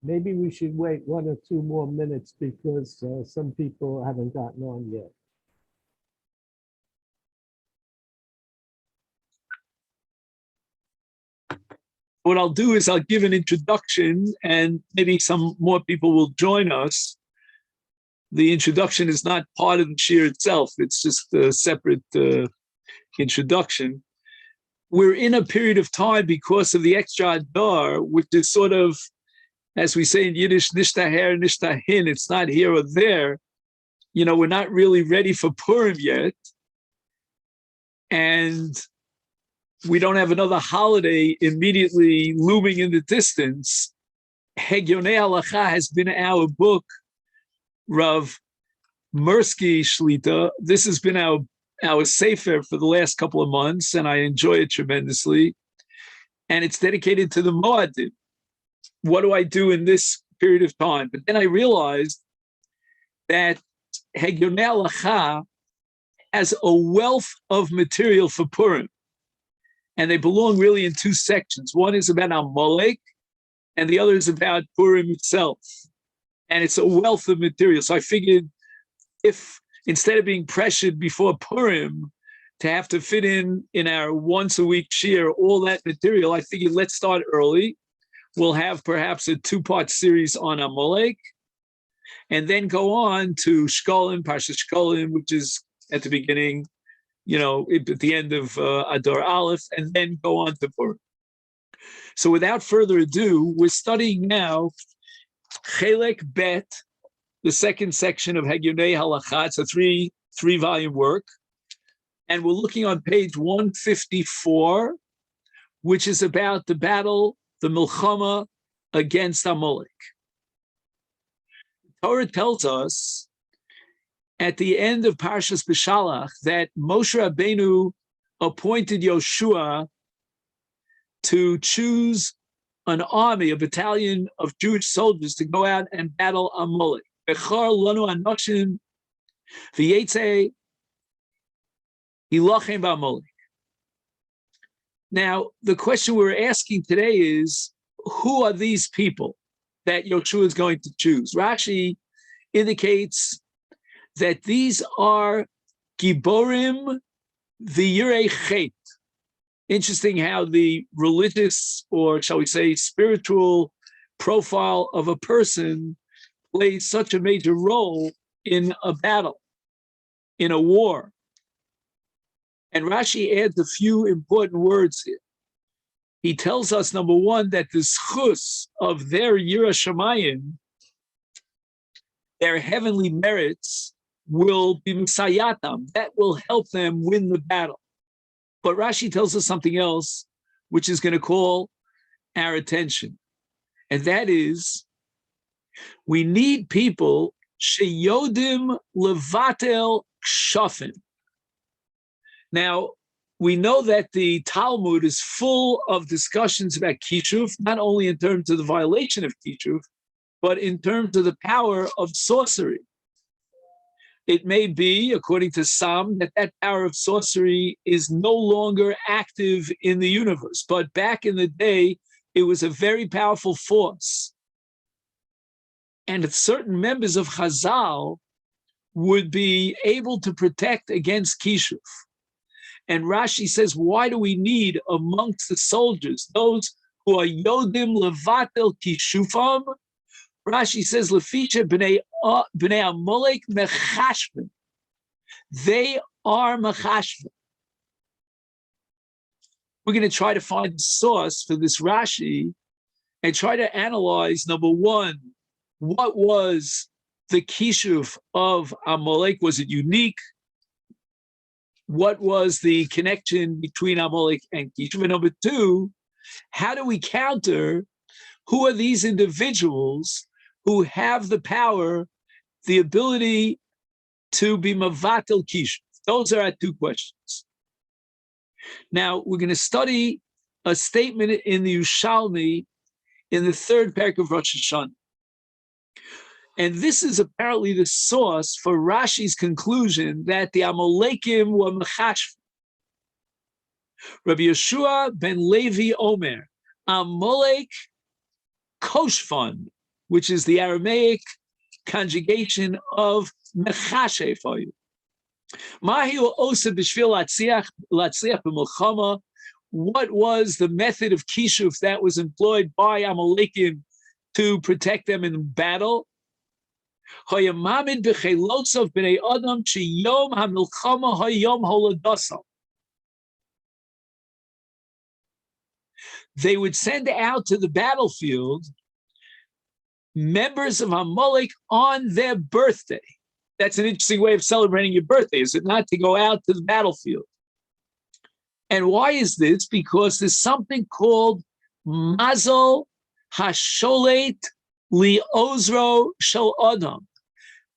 Maybe we should wait 1 or 2 more minutes because some people haven't gotten on yet. What I'll do is I'll give an introduction and maybe some more people will join us. The introduction is not part of the shir itself. It's just a separate introduction. We're in a period of time because of the extra Adar, which is sort of, as we say in Yiddish, nishtaher, nishtahin, it's not here or there. You know, we're not really ready for Purim yet. And we don't have another holiday immediately looming in the distance. Hegyonei Halacha has been our book, Rav Mirsky Shlita. This has been our sefer for the last couple of months, and I enjoy it tremendously. And it's dedicated to the Moadim. What do I do in this period of time? But then I realized that Hegyonei Halacha has a wealth of material for Purim. And they belong really in 2 sections. One is about Amalek, and the other is about Purim itself. And it's a wealth of material. So I figured if instead of being pressured before Purim to have to fit in our once-a-week shir all that material, I figured let's start early. We'll have perhaps a 2-part series on Amalek, and then go on to Shkolim, Parsha Shkolim, which is at the beginning, you know, at the end of Adar Aleph, and then go on to Purim. So without further ado, we're studying now Chelek Bet, the second section of Hegyonei Halacha. It's a three-volume work. And we're looking on page 154, which is about the battle, the Milchama against Amalek. The Torah tells us at the end of Parshas B'Shalach that Moshe Rabbeinu appointed Yoshua to choose an army, a battalion of Jewish soldiers to go out and battle Amalek. Bechar lanu anoshim v'yetzei hilachem b'Amalek. Now, the question we're asking today is, who are these people that Yoshua is going to choose? Rashi indicates that these are Giborim v'yirei chet. Interesting how the religious, or shall we say, spiritual profile of a person plays such a major role in a battle, in a war. And Rashi adds a few important words here. He tells us, number one, that the schus of their Yira Shamayim, their heavenly merits, will be Misayatam. That will help them win the battle. But Rashi tells us something else, which is going to call our attention. And that is, we need people, sheyodim levatel kshafim. Now, we know that the Talmud is full of discussions about Kishuf, not only in terms of the violation of Kishuf, but in terms of the power of sorcery. It may be, according to some, that power of sorcery is no longer active in the universe. But back in the day, it was a very powerful force. And certain members of Chazal would be able to protect against Kishuf. And Rashi says, why do we need amongst the soldiers, those who are Yodim Levatel Kishufam? Rashi says, Lefisha b'nei Amalek mechashven. They are mechashven. We're going to try to find the source for this Rashi and try to analyze, number one, what was the Kishuf of Amalek? Was it unique? What was the connection between Amalek and Kishuf? And number two, how do we counter who are these individuals who have the power, the ability to be Mavatel Kishuf? Those are our 2 questions. Now, we're going to study a statement in the Yerushalmi in the 3rd parak of Rosh Hashanah. And this is apparently the source for Rashi's conclusion that the Amalekim were Mechashv. Rabbi Yeshua ben Levi Omer, Amalek Koshfan which is the Aramaic conjugation of mechashe for you. What was the method of kishuf that was employed by Amalekim to protect them in battle? They would send out to the battlefield members of Amalek on their birthday. That's an interesting way of celebrating your birthday, is it not, to go out to the battlefield? And why is this? Because there's something called Mazel Hasholet Li'ozro Shel Adam.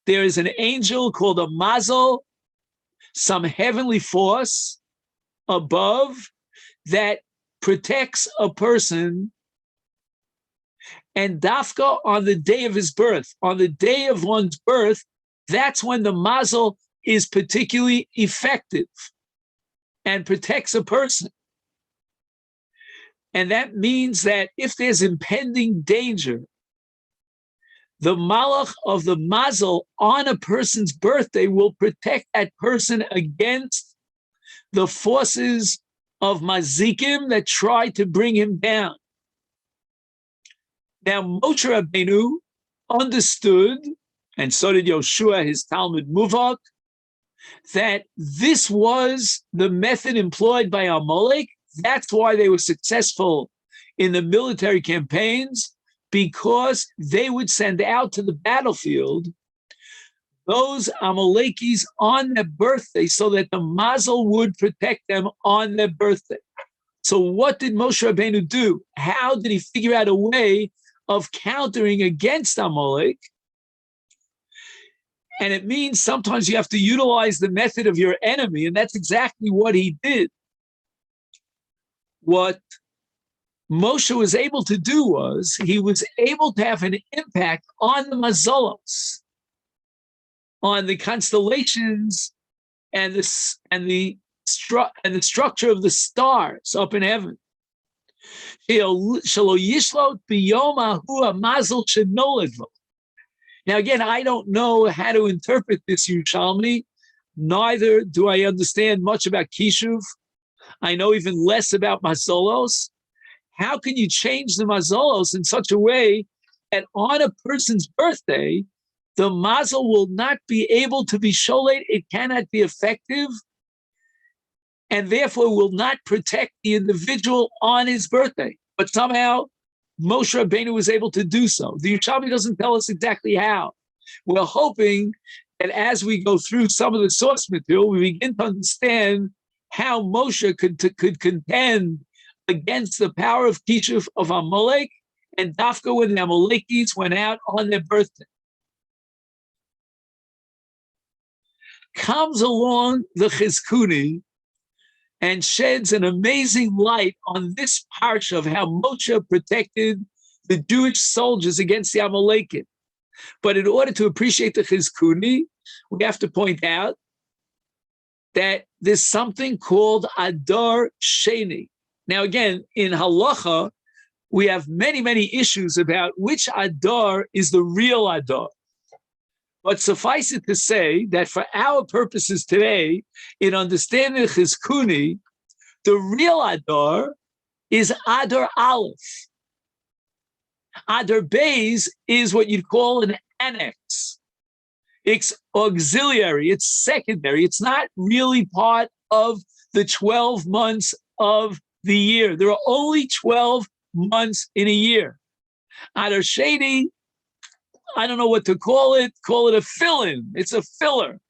There is an angel called a Mazel, some heavenly force above that protects a person. And dafka on the day of his birth, on the day of one's birth, that's when the mazel is particularly effective and protects a person. And that means that if there's impending danger, the malach of the mazel on a person's birthday will protect that person against the forces of mazikim that try to bring him down. Now, Moshe Rabbeinu understood, and so did Yoshua, his Talmud Muvak, that this was the method employed by Amalek. That's why they were successful in the military campaigns, because they would send out to the battlefield those Amalekis on their birthday so that the mazel would protect them on their birthday. So what did Moshe Rabbeinu do? How did he figure out a way of countering against Amalek? And it means sometimes you have to utilize the method of your enemy, and that's exactly what he did. What Moshe was able to do was he was able to have an impact on the mazalos, on the constellations and the structure of the stars up in heaven. Now, again, I don't know how to interpret this Yerushalmi. Neither do I understand much about Kishuv. I know even less about mazolos. How can you change the mazolos in such a way that on a person's birthday, the mazel will not be able to be sholet, it cannot be effective, and therefore will not protect the individual on his birthday? But somehow, Moshe Rabbeinu was able to do so. The Yerushalmi doesn't tell us exactly how. We're hoping that as we go through some of the source material, we begin to understand how Moshe could contend against the power of Kishuv of Amalek, and Dafka when the Amalekis went out on their birthday. Comes along the Chizkuni and sheds an amazing light on this parsha of how Moshe protected the Jewish soldiers against the Amalekim. But in order to appreciate the Chizkuni, we have to point out that there's something called Adar Sheni. Now, again, in Halacha, we have many, many issues about which Adar is the real Adar. But suffice it to say that for our purposes today, in understanding Chizkuni, the real Adar is Adar Aleph. Adar Beis is what you'd call an annex. It's auxiliary, it's secondary, it's not really part of the 12 months of the year. There are only 12 months in a year. Adar Sheni, I don't know what to call it a fill-in. It's a filler.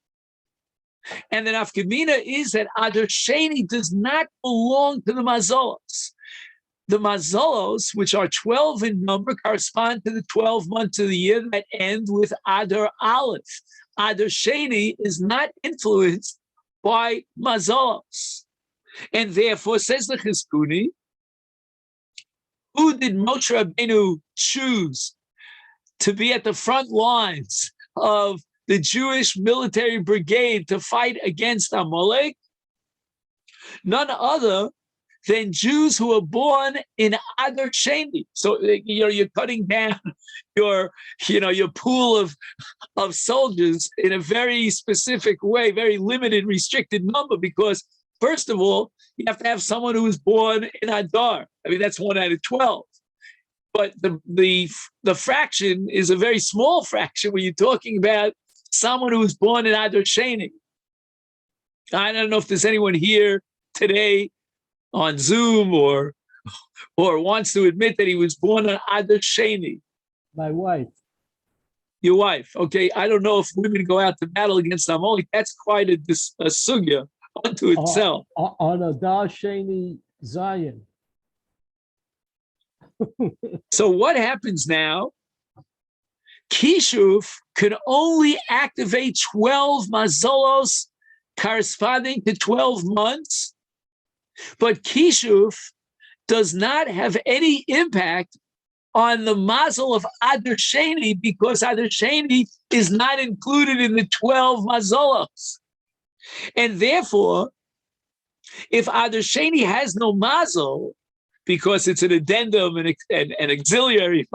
And the nafkamina is that Adar Sheni does not belong to the mazolos. The mazolos, which are 12 in number, correspond to the 12 months of the year that end with Adar Aleph. Adar Sheni is not influenced by mazolos. And therefore, says the Chizkuni, who did Moshe Rabbeinu choose to be at the front lines of the Jewish military brigade to fight against Amalek? None other than Jews who are born in Adar Sheni. So you're cutting down your pool of soldiers in a very specific way, very limited, restricted number, because first of all, you have to have someone who was born in Adar. I mean, that's 1 out of 12. But the fraction is a very small fraction when you're talking about someone who was born in Adar Sheni. I don't know if there's anyone here today on Zoom or wants to admit that he was born on Adar Sheni. My wife. Your wife. Okay. I don't know if women go out to battle against Amalek. That's quite a sugya unto itself. On Adar Sheni Zion. So what happens now? Kishuv can only activate 12 mazolos corresponding to 12 months, but Kishuv does not have any impact on the mazel of Adar Sheni, because Adar Sheni is not included in the 12 mazolos. And therefore, if Adar Sheni has no mazel, because it's an addendum and an auxiliary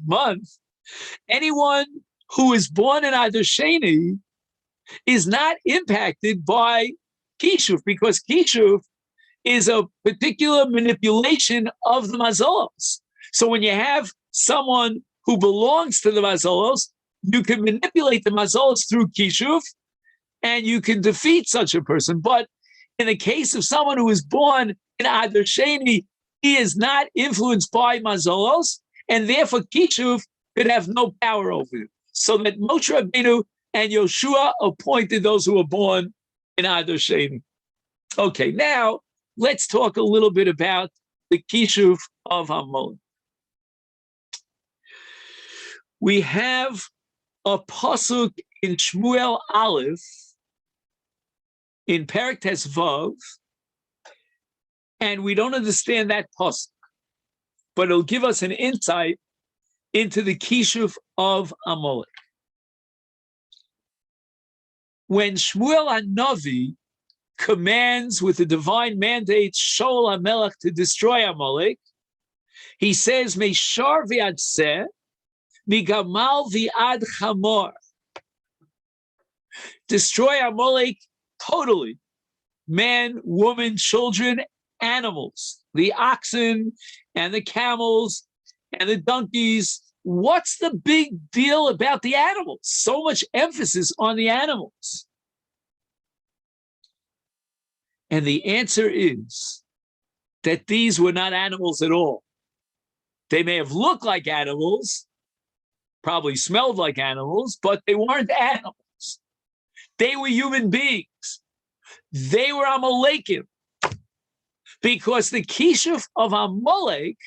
month, anyone who is born in Adar Sheni is not impacted by Kishuv, because Kishuv is a particular manipulation of the mazolos. So when you have someone who belongs to the mazolos, you can manipulate the mazolos through Kishuv, and you can defeat such a person. But in the case of someone who is born in Adar Sheni, he is not influenced by mazolos, and therefore Kishuv could have no power over him. So that Moshe Rabbeinu and Yoshua appointed those who were born in Adar Sheni. Okay, now let's talk a little bit about the Kishuv of Amalek. We have a pasuk in Shmuel Aleph in Perek Tes Vav, and we don't understand that pasuk, but it'll give us an insight into the Kishuv of Amalek. When Shmuel HaNavi commands with the divine mandate Shaul Amalek to destroy Amalek, he says, Meishar v'ad seh, migamal v'ad chamor. Destroy Amalek totally. Man, woman, children, animals, the oxen and the camels and the donkeys. What's the big deal about the animals? So much emphasis on the animals. And the answer is that these were not animals at all. They may have looked like animals, probably smelled like animals, but they weren't animals. They were human beings. They were Amalekim. Because the Kishuv of Amalek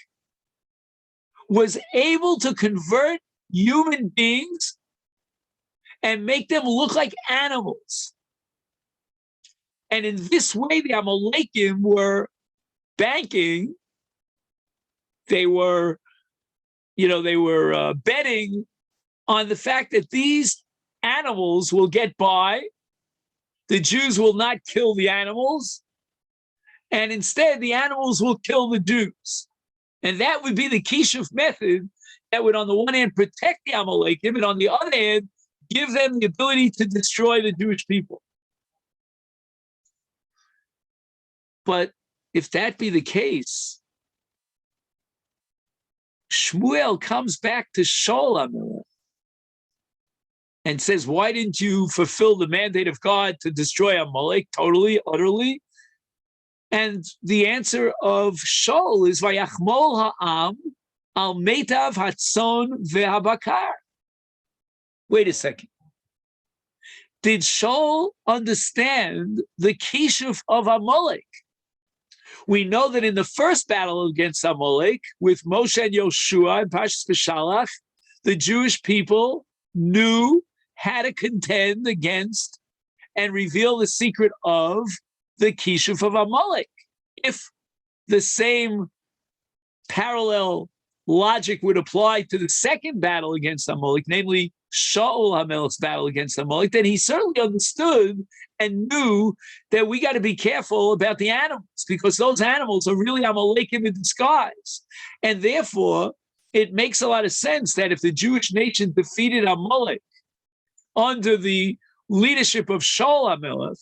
was able to convert human beings and make them look like animals. And in this way, the Amalekim were banking. They were betting on the fact that these animals will get by. The Jews will not kill the animals. And instead, the animals will kill the Jews. And that would be the Kishuv method that would, on the one hand, protect the Amalekim, and on the other hand, give them the ability to destroy the Jewish people. But if that be the case, Shmuel comes back to Shaul Amalek and says, why didn't you fulfill the mandate of God to destroy Amalek totally, utterly? And the answer of Shaul is Vayachmol ha'am al meitav hatzon ve'habakar. Wait a second. Did Shaul understand the Kishuv of Amalek? We know that in the first battle against Amalek, with Moshe and Yoshua and Parshas Beshalach, the Jewish people knew how to contend against and reveal the secret of the Kishuv of Amalek. If the same parallel logic would apply to the second battle against Amalek, namely Shaul HaMelech's battle against Amalek, then he certainly understood and knew that we got to be careful about the animals, because those animals are really Amalekim in disguise. And therefore, it makes a lot of sense that if the Jewish nation defeated Amalek under the leadership of Shaul HaMelech,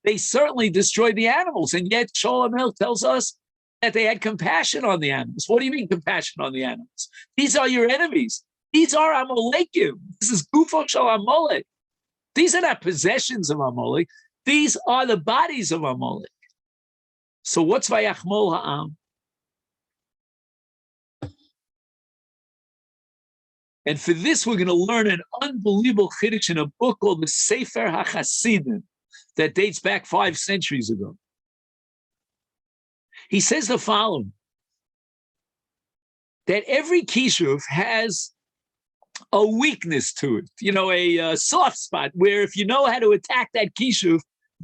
they certainly destroyed the animals. And yet Shaul HaMelech tells us that they had compassion on the animals. What do you mean compassion on the animals? These are your enemies. These are Amalekim. This is Gufo Shel Amalek. These are not possessions of Amalek. These are the bodies of Amalek. So what's Vayachmol Ha'am? And for this, we're going to learn an unbelievable chiddush in a book called the Sefer HaChasidim that dates back 5 centuries ago. He says the following, that every kishuf has a weakness to it, a soft spot where if you know how to attack that kishuf,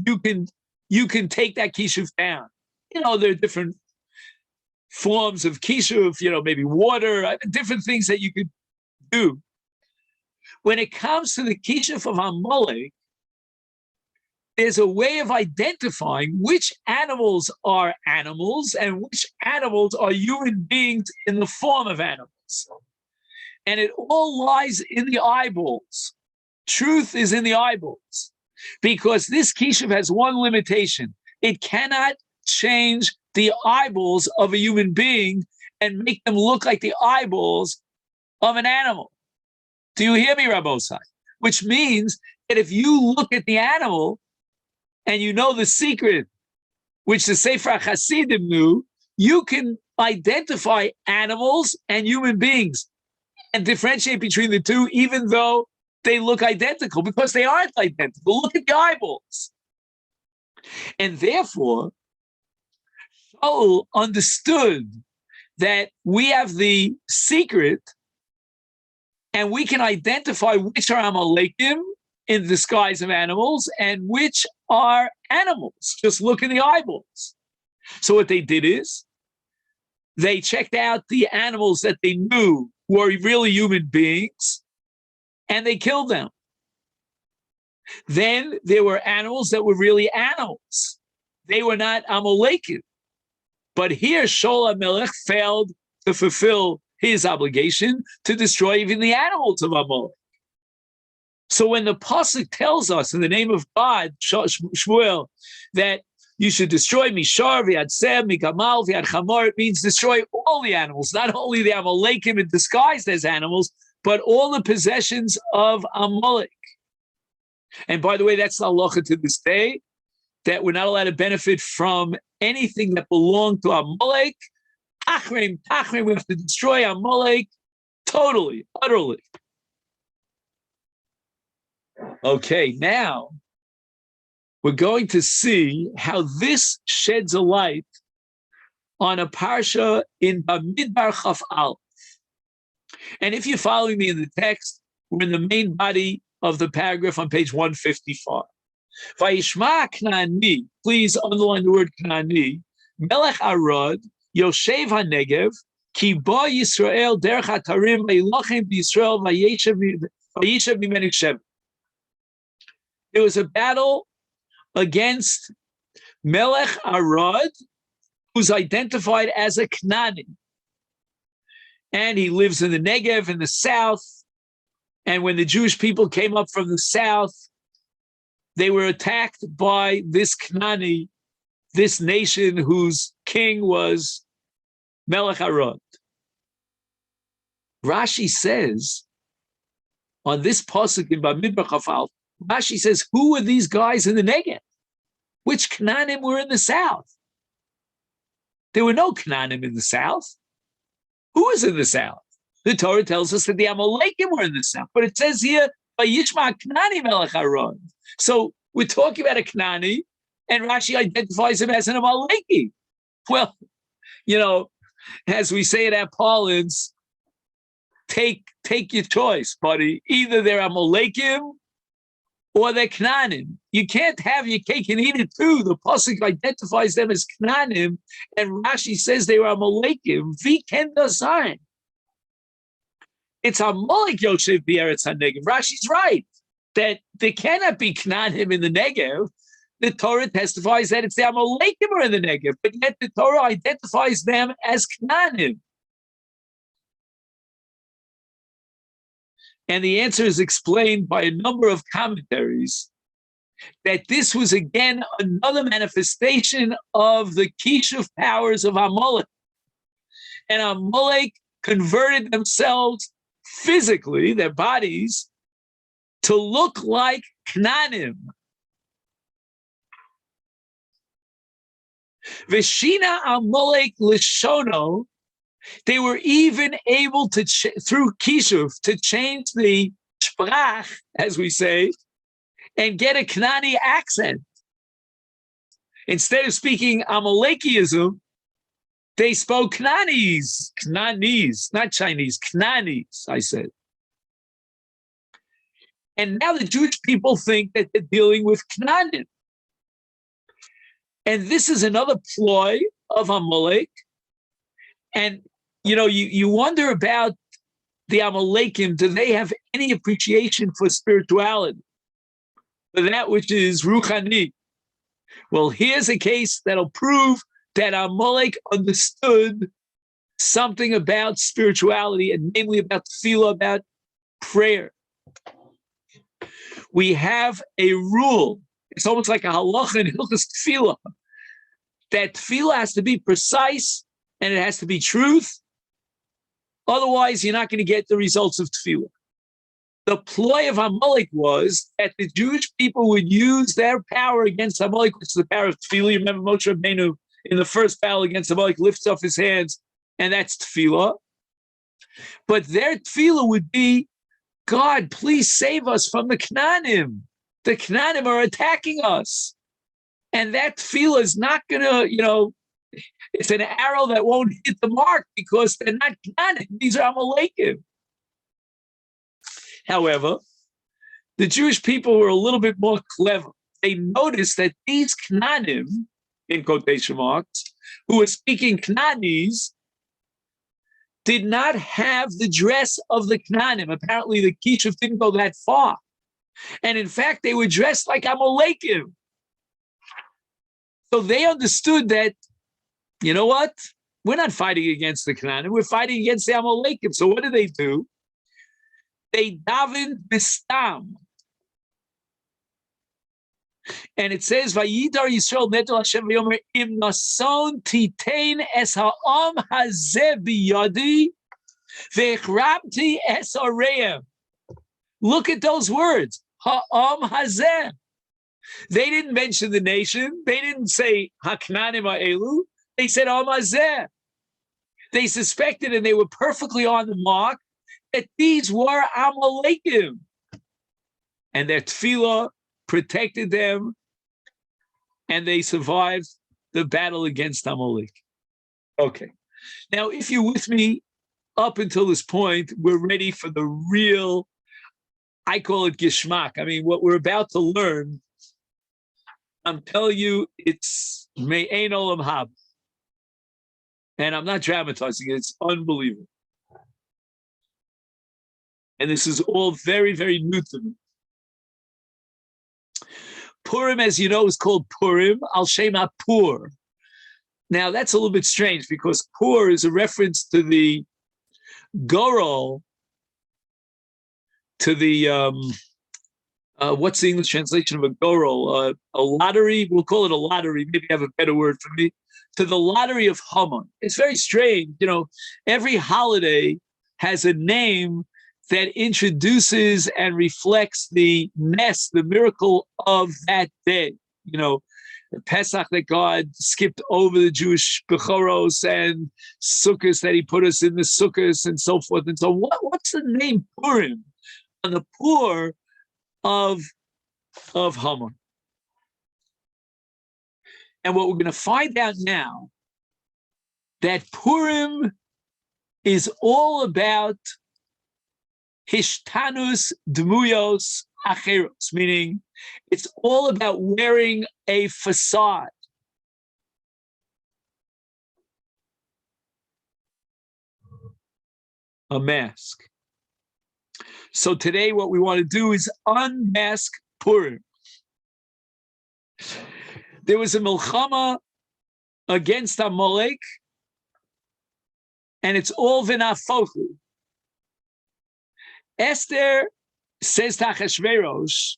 you can take that kishuf down. There are different forms of kishuf, maybe water, different things that you could do. When it comes to the kishuf of Amalek, there's a way of identifying which animals are animals and which animals are human beings in the form of animals. And it all lies in the eyeballs. Truth is in the eyeballs. Because this kishuf has one limitation. It cannot change the eyeballs of a human being and make them look like the eyeballs of an animal. Do you hear me, Rabbosai? Which means that if you look at the animal and you know the secret, which the Sefer HaChasidim knew, you can identify animals and human beings and differentiate between the two, even though they look identical, because they aren't identical. Look at the eyeballs. And therefore, Shaul understood that we have the secret and we can identify which are Amalekim in the disguise of animals and which are animals. Just look at the eyeballs. So what they did is they checked out the animals that they knew were really human beings and they killed them. Then there were animals that were really animals. They were not Amalekim. But here Shaul HaMelech failed to fulfill his obligation to destroy even the animals of Amalek. So when the pasuk tells us in the name of God, Shmuel, that you should destroy Mishar, V'yadsem, Mikamal, V'yad Chamor, it means destroy all the animals, not only the Amalekim in disguised as animals, but all the possessions of Amalek. And by the way, that's the halacha to this day, that we're not allowed to benefit from anything that belonged to Amalek. Tachrim, we have to destroy Amalek totally, utterly. Okay, now we're going to see how this sheds a light on a parsha in Bamidbar Chaf Aleph. And if you're following me in the text, we're in the main body of the paragraph on page 155. Vayishma Knani, please underline the word Knani, Melech Arad, Yoshev HaNegev, Ki ba Yisrael derech hatarim v'yilachem b'Yisrael v'yishav mimenu shevet. There was a battle against Melech Arad, who's identified as a Knani. And he lives in the Negev in the south. And when the Jewish people came up from the south, they were attacked by this Knani, this nation whose king was Melech Arad. Rashi says, on this pasuk in Bamidbar Chaf Aleph, Rashi says, who were these guys in the Negev? Which Knaanim were in the south? There were no Knaanim in the south. Who was in the south? The Torah tells us that the Amalekim were in the south, but it says here, Vayishma Knani Melech Arad. So we're talking about a Knani, and Rashi identifies him as an Amaleki. Well, as we say in our parlance, take your choice, buddy. Either they're Amalekim or they're Knaanim. You can't have your cake and eat it too. The pasuk identifies them as Knaanim, and Rashi says they were Amalekim. Vikenda sign. It's Amalek Yosef B'Eretz HaNegev. Rashi's right that there cannot be Knaanim in the Negev. The Torah testifies that it's the Amalekim are in the Negev, but yet the Torah identifies them as Knaanim. And the answer is explained by a number of commentaries that this was again another manifestation of the Kishuv powers of Amalek. And Amalek converted themselves physically, their bodies, to look like Knaanim. Veshina Amalek Lishono, they were even able to, through Kishuv, to change the sprach, as we say, and get a Knani accent. Instead of speaking Amalekism, they spoke Knanis, not Chinese, Knanis, I said. And now the Jewish people think that they're dealing with Knaanim. And this is another ploy of Amalek. And, you wonder about the Amalekim. Do they have any appreciation for spirituality, for that which is Ruchani? Well, here's a case that'll prove that Amalek understood something about spirituality, and namely about tefillah, about prayer. We have a rule. It's almost like a halacha in Hilchos tefillah, that tefillah has to be precise and it has to be truth. Otherwise, you're not going to get the results of tefillah. The ploy of Amalek was that the Jewish people would use their power against Amalek, which is the power of tefillah. You remember Moshe Rabbeinu in the first battle against Amalek lifts up his hands, and that's tefillah. But their tefillah would be, God, please save us from the Knaanim. The Knaanim are attacking us. And that tefillah is not going to, it's an arrow that won't hit the mark because they're not Knaanim. These are Amalekim. However, the Jewish people were a little bit more clever. They noticed that these Knaanim, in quotation marks, who were speaking Knanis, did not have the dress of the Knaanim. Apparently, the Kishuv didn't go that far. And in fact, they were dressed like Amalekim. So they understood that, you know what? We're not fighting against the Knaanim. We're fighting against the Amalekim. So what do? They davened bistam. And it says, Vayidar Yisrael neto Hashem v'yomer im nason titein es ha'am hazeh biyadi v'echrabti es areim. Look at those words. Ha'am hazeh. They didn't mention the nation. They didn't say Haknanim ha'elu. They said Ha'am hazeh. They suspected, and they were perfectly on the mark, that these were Amalekim. And their tefillah protected them, and they survived the battle against Amalek. Okay. Now, if you're with me up until this point, we're ready for the real, I call it Gishmak. I mean, what we're about to learn, I'm telling you, it's Me'ein Olam Haba. And I'm not dramatizing it. It's unbelievable. And this is all very, very new to me. Purim, as you know, is called Purim, Al Shem HaPur. Now, that's a little bit strange because Pur is a reference to the Gorol, to the, what's the English translation of a Gorol? A lottery, we'll call it a lottery, maybe you have a better word for me, to the Lottery of Haman. It's very strange. Every holiday has a name that introduces and reflects the mess, the miracle of that day. Pesach, that God skipped over the Jewish Bechoros, and Sukkot, that he put us in the Sukkot, and so forth. And so what's the name Purim? On the Pur of Haman. And what we're going to find out now, that Purim is all about Hishtanus Dmuyos acheros, meaning it's all about wearing a facade. A mask. So today what we want to do is unmask Purim. There was a milchama against Amalek, and it's all v'nafochu. Esther says to Achashverosh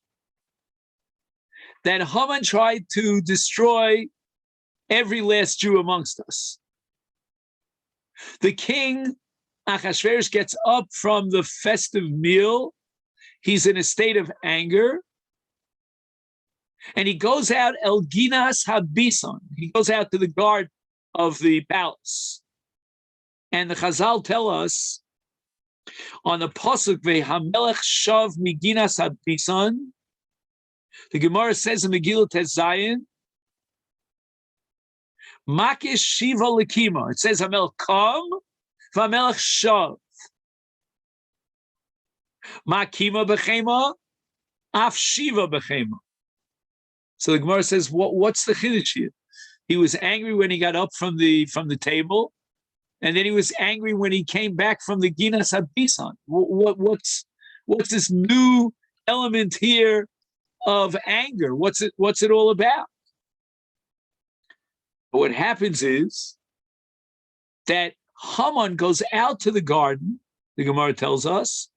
that Haman tried to destroy every last Jew amongst us. The king, Achashverosh, gets up from the festive meal. He's in a state of anger. And he goes out El Ginas Habison. He goes out to the guard of the palace. And the Chazal tell us on the Pasuk Ve'hamelech Shav Miginas Habison, the Gemara says in Megillah Tezayin, Makish Shiva Lekima. It says Hamelech come, V'hamelech Shav. Makima Bechema, Af Shiva Bechema. So the Gemara says, what's the chiddush here? He was angry when he got up from the table, and then he was angry when he came back from the Ginas Habisan. What's this new element here of anger? What's it all about? But what happens is that Haman goes out to the garden, the Gemara tells us,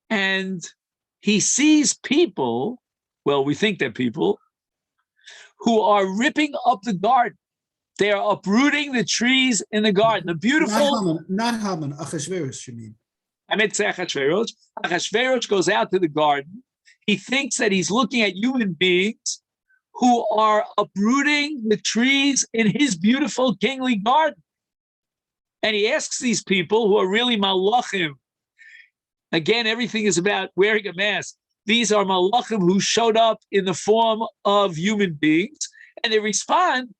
and he sees people. Well, we think they're people who are ripping up the garden. They are uprooting the trees in the garden. The beautiful... Not Haman, Achashverosh, you mean? I meant to say Achashverosh. Achashverosh goes out to the garden. He thinks that he's looking at human beings who are uprooting the trees in his beautiful kingly garden. And he asks these people who are really malachim. Again, everything is about wearing a mask. These are malachim who showed up in the form of human beings, and they respond,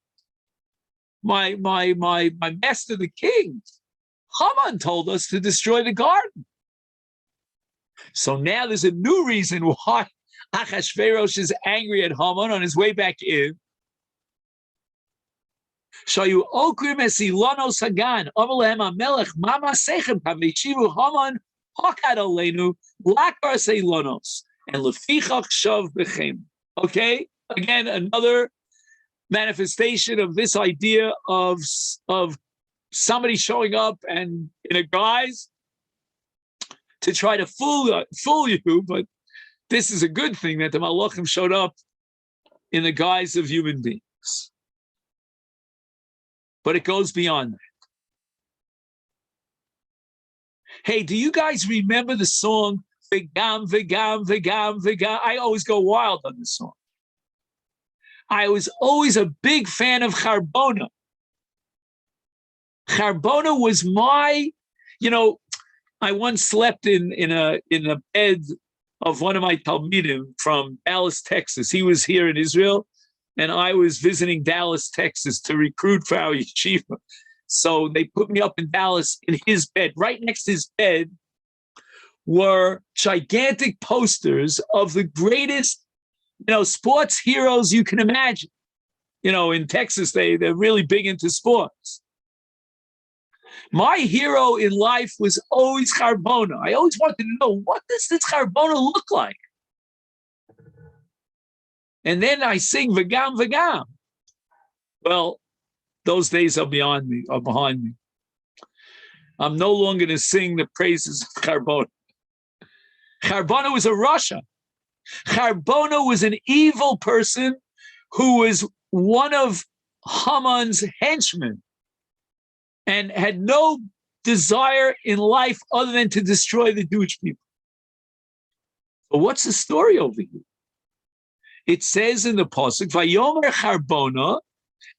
my master, the king, Haman told us to destroy the garden. So now there's a new reason why Achashverosh is angry at Haman on his way back in. Shayu okrim esilanos hagan, amalehem amelech mama sechem paveshivu Haman hakad aleinu lakar seilanos. And lefichach shav bechem. Okay, again, another manifestation of this idea of somebody showing up and in a guise to try to fool you. But this is a good thing that the malachim showed up in the guise of human beings. But it goes beyond that. Hey, do you guys remember the song? V'gam, v'gam, v'gam, v'gam. I always go wild on this song. I was always a big fan of Charbona. Charbona was my, I once slept in a bed of one of my Talmidim from Dallas, Texas. He was here in Israel, and I was visiting Dallas, Texas to recruit for our yeshiva. So they put me up in Dallas in his bed. Right next to his bed were gigantic posters of the greatest, sports heroes you can imagine. In Texas, they're really big into sports. My hero in life was always Charbona. I always wanted to know, what does this Charbona look like? And then I sing V'gam, V'gam. Well, those days are behind me. I'm no longer going to sing the praises of Charbona. Charbona was a Rasha. Charbona was an evil person who was one of Haman's henchmen and had no desire in life other than to destroy the Jewish people. But what's the story over here? It says in the pasuk, "Vayomer Charbona,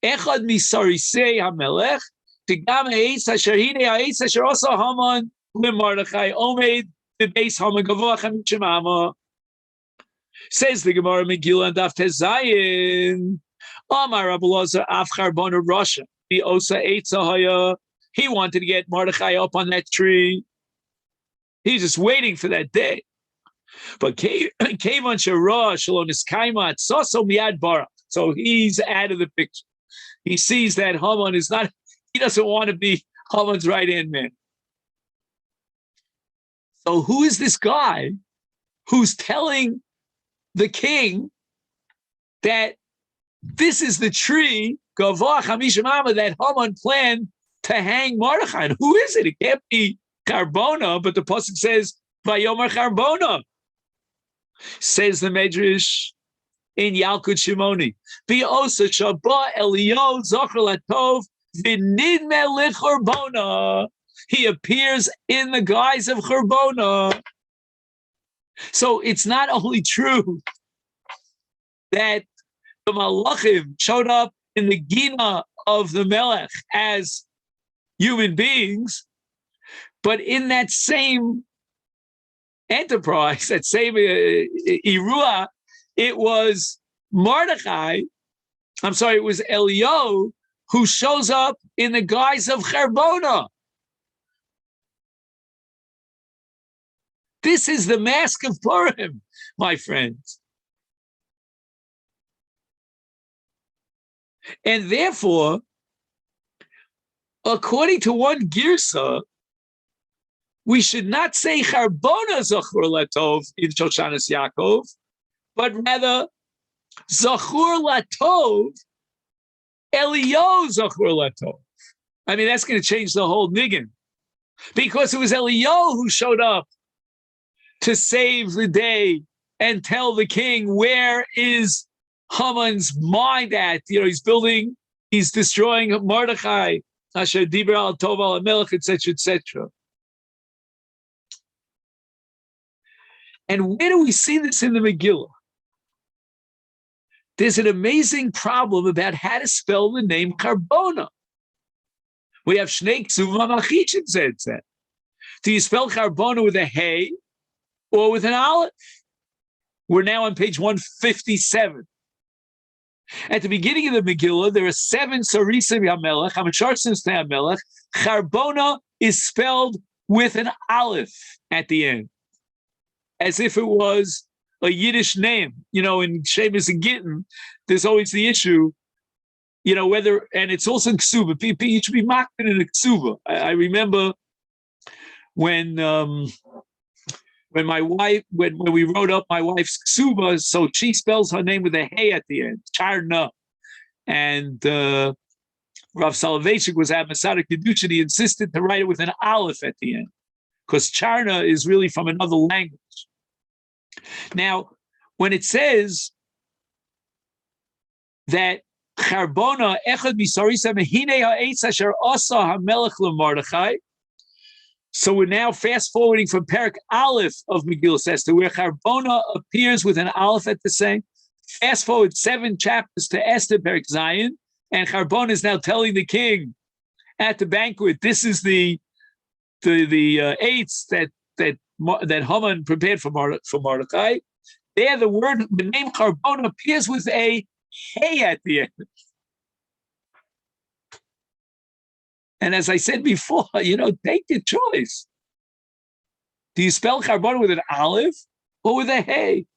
echad misarisei hamelech, tigam ha'etz asher hine ha'etz asher asa Haman leMordechai omed bebeis Haman gavoach hamitzvah." Says the Gemara Megillah and Daf Tezayin, Amar Rabbi Elazar af Charbona Rasha, the osa eitza haya. He wanted to get Mordechai up on that tree. He's just waiting for that day. But Kevan Shara Shalonis Kaimat Soso Miad Bara. So he's out of the picture. He sees that Haman is not, he doesn't want to be Haman's right-hand man. So who is this guy who's telling the king that this is the tree, Gavah Chamishim that Haman planned to hang Mordechai? And who is it? It can't be Carbona, but the pasuk says, Vayomer Carbona. Says the Medrash in Yalkut Shimoni. Bi'osa Shabbat Elio Zocher Latov V'nidme L'Charbona. He appears in the guise of Charbona. So it's not only true that the Malachim showed up in the Gina of the Melech as human beings, but in that same enterprise, that same Iruah, it was Mordechai, it was Elio who shows up in the guise of Charbona. This is the mask of Purim, my friends. And therefore, according to one Girsa, we should not say Charbona Zachur Latov in Shoshanas Yaakov, but rather Zachur Latov, Elio Zachur Latov. I mean, that's going to change the whole niggin, because it was Elio who showed up to save the day and tell the king where is Haman's mind at. You know, he's destroying Mordechai, Asher Dibra al Tov al Amalek, etc., etc. And where do we see this in the Megillah? There's an amazing problem about how to spell the name Carbona. We have Shnei Ksuvim Machichin said that. Do you spell Carbona with a hey or with an aleph? We're now on page 157. At the beginning of the Megillah, there are 7 Sarisim Yamelech, Hamacharsim Yamelech. Charbona is spelled with an aleph at the end, as if it was a Yiddish name. You know, in Shemus and Gittin, there's always the issue, you know, whether, and it's also in Ksuba. You should be mocked in a Ksuba. I remember when my wife, when we wrote up my wife's Ksuba, so she spells her name with a hey at the end, Charna. And Rav Soloveitchik was at Masada Kedushin. He insisted to write it with an aleph at the end, because Charna is really from another language. Now, when it says that Charbona echad misarisa mehine ha'etz asher asa hamelech leMordechai, so we're now fast forwarding from Perak Aleph of Megillah Esther, where Charbona appears with an aleph at the same. Fast forward 7 chapters to Esther Perak Zion, and Charbona is now telling the king at the banquet, this is the eights that Haman prepared for Mordechai. There, the name Charbona appears with a hey at the end. And as I said before, you know, take your choice. Do you spell Charbona with an aleph or with a hey?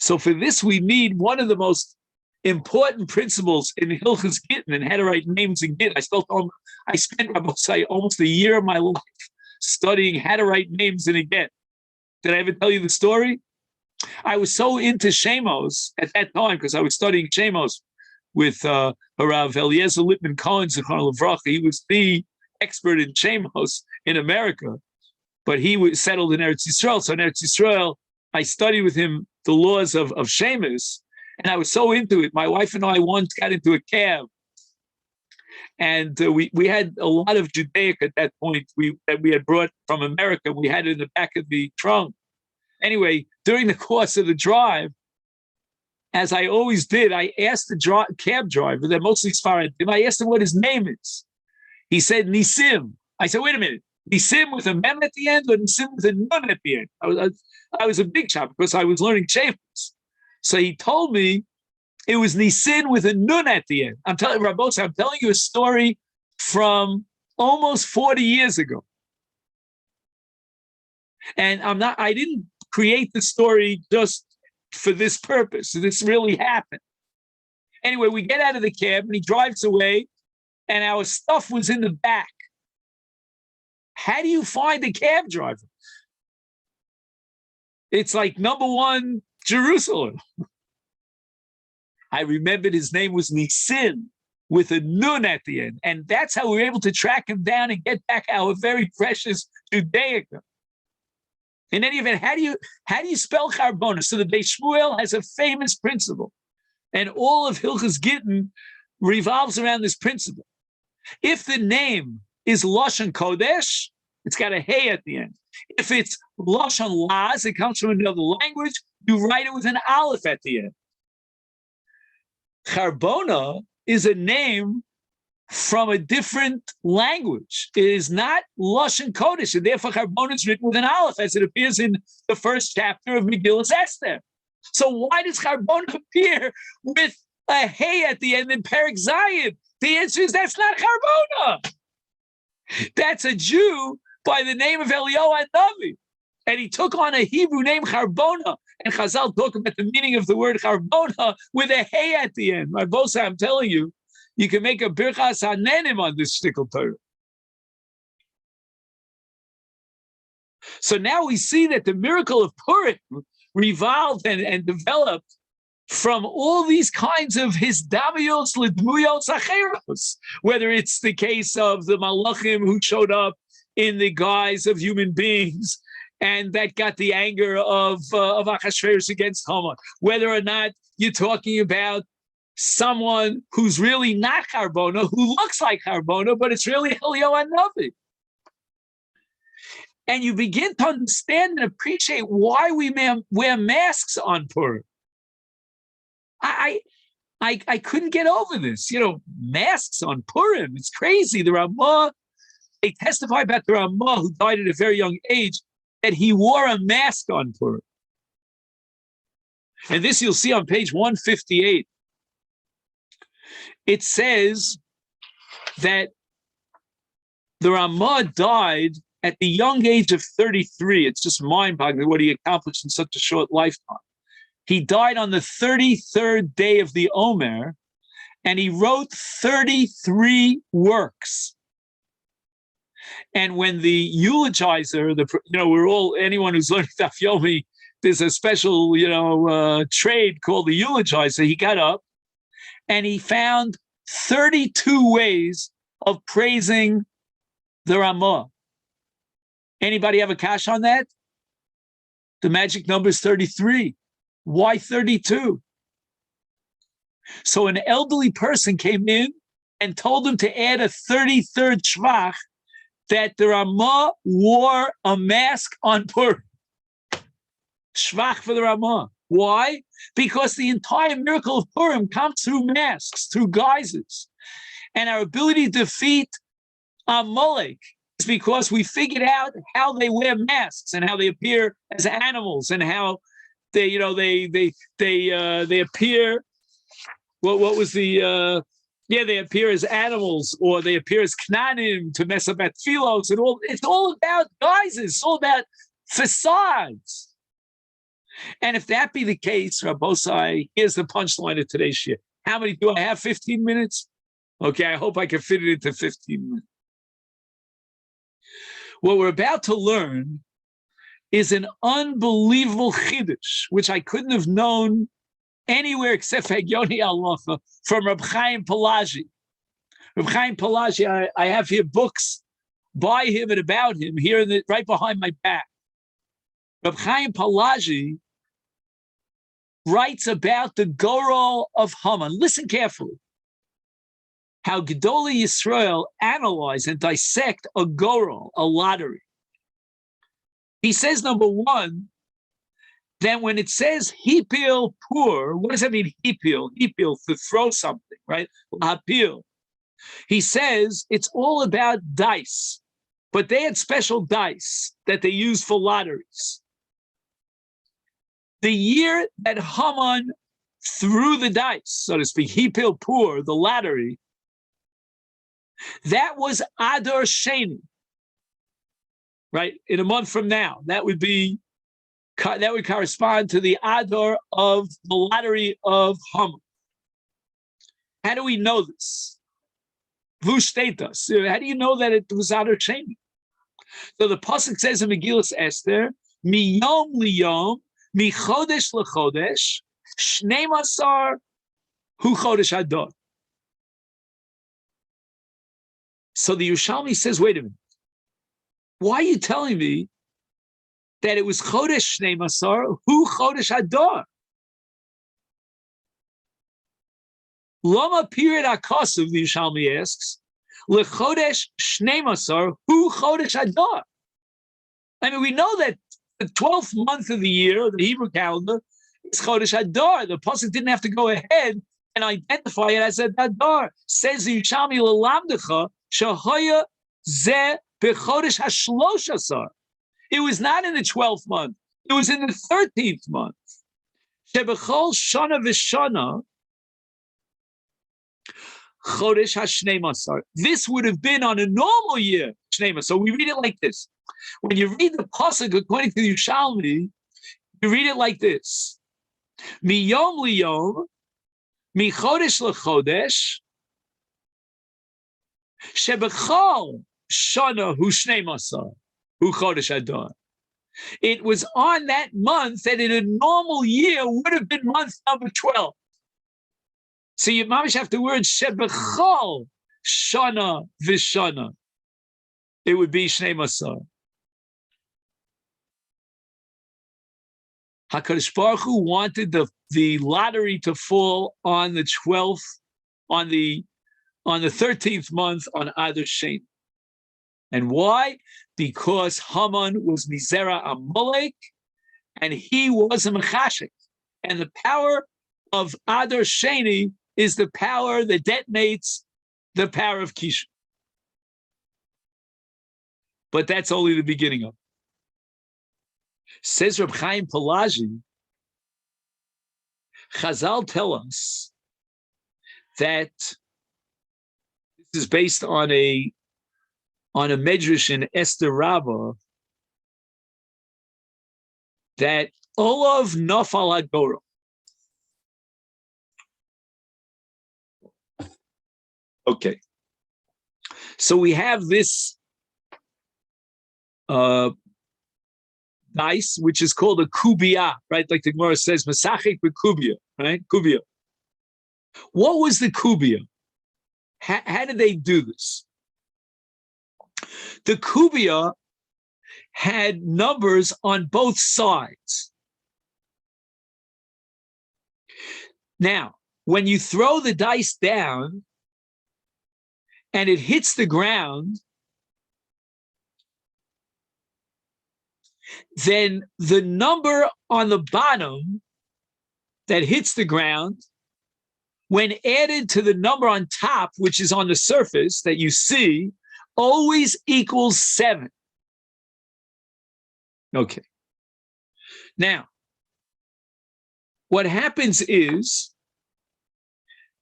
So for this, we need one of the most important principles in Hilchos Gittin and how to write names in Gittin. I spent almost a year of my life studying how to write names in a Gittin. Did I ever tell you the story? I was so into Shemos at that time because I was studying Shemos with Rav Eliezer Lippman Cohen, Zichron Levracha. He was the expert in Shemos in America, but he was settled in Eretz Yisrael. So in Eretz Yisrael, I studied with him the laws of Shemos, and I was so into it. My wife and I once got into a cab, and we had a lot of Judaic at that point that we had brought from America. We had it in the back of the trunk. Anyway, during the course of the drive, as I always did, I asked the cab driver, they're mostly Sfaradim, I asked him what his name is. He said Nisim. I said, wait a minute, Nisim with a mem at the end or Nisim with a nun at the end? I was a big shop because I was learning Shemos. So he told me it was Nisin with a nun at the end. I'm telling you a story from almost 40 years ago. And I didn't create the story just for this purpose. This really happened. Anyway, we get out of the cab and he drives away and our stuff was in the back. How do you find a cab driver? It's like number one, Jerusalem. I remembered his name was Nisin with a nun at the end. And that's how we were able to track him down and get back our very precious Judaica. In any event, how do you spell Charbona? So the Beis Shmuel has a famous principle. And all of Hilchos Gittin revolves around this principle. If the name is Lashon Kodesh, it's got a hey at the end. If it's Lashon Laz, it comes from another language, you write it with an aleph at the end. Charbona is a name from a different language. It is not Lashon Kodesh, and therefore Charbona is written with an aleph, as it appears in the first chapter of Megillas Esther. So why does Charbona appear with a hey at the end in Perek Zayin? The answer is that's not Charbona. That's a Jew by the name of Eliyahu HaNavi. And he took on a Hebrew name, Charbona. And Chazal talk about the meaning of the word Charbona with a hey at the end. My bosa, I'm telling you, you can make a Birchas Hanenim on this shtickle Torah. So now we see that the miracle of Purim revolved and developed from all these kinds of hisdamiyos lidmuyos acheros, whether it's the case of the malachim who showed up in the guise of human beings, and that got the anger of Achashverosh against Haman, whether or not you're talking about someone who's really not Charbona, who looks like Charbona, but it's really Eliyahu HaNavi. And you begin to understand and appreciate why we wear masks on Purim. I couldn't get over this. Masks on Purim. It's crazy. The Ramah, they testify about the Ramah, who died at a very young age, that he wore a mask on Purim. And this you'll see on page 158. It says that the Ramah died at the young age of 33. It's just mind-boggling what he accomplished in such a short lifetime. He died on the 33rd day of the Omer, and he wrote 33 works. And when the eulogizer, anyone who's learning Daf Yomi, there's a special, trade called the eulogizer. He got up and he found 32 ways of praising the Ramah. Anybody have a cash on that? The magic number is 33. Why 32? So an elderly person came in and told him to add a 33rd shvach, that the Ramah wore a mask on Purim. Shvach for the Ramah. Why? Because the entire miracle of Purim comes through masks, through guises. And our ability to defeat Amalek is because we figured out how they wear masks and how they appear as animals and how they appear. What was the? They appear as animals, or they appear as knanim to mess up at tefillos and all. It's all about guises. It's all about facades. And if that be the case, Rabbosai, here's the punchline of today's shir. How many do I have? 15 minutes? Okay, I hope I can fit it into 15 minutes. What we're about to learn is an unbelievable chiddush, which I couldn't have known anywhere except Hegyonei Halacha from Reb Chaim Pelagi. Reb Chaim Pelagi, I have here books by him and about him here right behind my back. Reb Chaim Pelagi writes about the Gorol of Haman. Listen carefully. How Gedolei Yisrael analyze and dissect a Gorol, a lottery. He says, number one, then when it says hipil pur, what does that mean, hipil? Hipil, to throw something, right? Hapil. He says it's all about dice, but they had special dice that they used for lotteries. The year that Haman threw the dice, so to speak, hipil pur, the lottery, that was Adar Sheni, right? In a month from now, that would correspond to the Adar of the Lottery of Haman. How do we know this? Vushtatus. How do you know that it was Adar Sheni? So the pasuk says in Megillas Esther, "Miyom liyom, michodesh lechodesh, shnei masar hu chodesh Adar." So the Yerushalmi says, "Wait a minute. Why are you telling me that it was chodesh shnei masar hu chodesh Adar? Lama period akasuv," the Yerushalmi asks, "lechodesh shnei masar hu chodesh Adar." I mean, we know that the 12th month of the year, of the Hebrew calendar, is chodesh Adar. The pasuk didn't have to go ahead and identify it as a Adar. Says the Yerushalmi lelamdecha shahaya zeh bechodesh hashlosh asar. It was not in the 12th month. It was in the 13th month. Shebechol shana v'shana chodesh hashnei masar. This would have been on a normal year, shnei masar. So we read it like this. When you read the pasuk according to the Yerushalmi, you read it like this: Miyom liyom, michodesh lechodesh, shebechol shana hu shnei masar hu chodesh Adar. It was on that month that in a normal year would have been month number 12. So you mamish have the word shebechol shana v'shana. It would be shnei masar. HaKadosh Baruch Hu wanted the lottery to fall on the 12th, on the 13th month on Adar Sheni. And why? Because Haman was Mizera Amalek, and he was a Mechashek. And the power of Adar Sheni is the power that detonates the power of Kishu. But that's only the beginning of it. Says Reb Chaim Pelaji, Chazal tell us that this is based on a medrash in Esther Rabbah, that Olav Nafal Hagorah. Okay, so we have this dice, which is called a kubiyah, right? Like the Gemara says, Masachik b'kubiyah, right? Kubiyah. What was the kubiyah? How did they do this? The kubiyah had numbers on both sides. Now, when you throw the dice down and it hits the ground, then the number on the bottom that hits the ground, when added to the number on top, which is on the surface that you see, always equals 7. Okay. Now, what happens is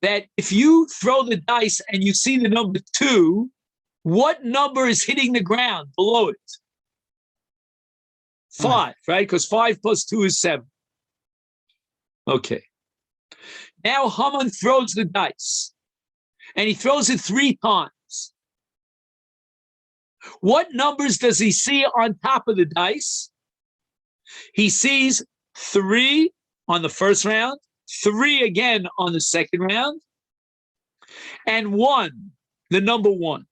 that if you throw the dice and you see the number 2, what number is hitting the ground below it? 5, right? Because 5 plus 2 is 7. Okay. Now Haman throws the dice, and he throws it 3 times. What numbers does he see on top of the dice? He sees 3 on the first round, 3 again on the second round, and 1, the number 1.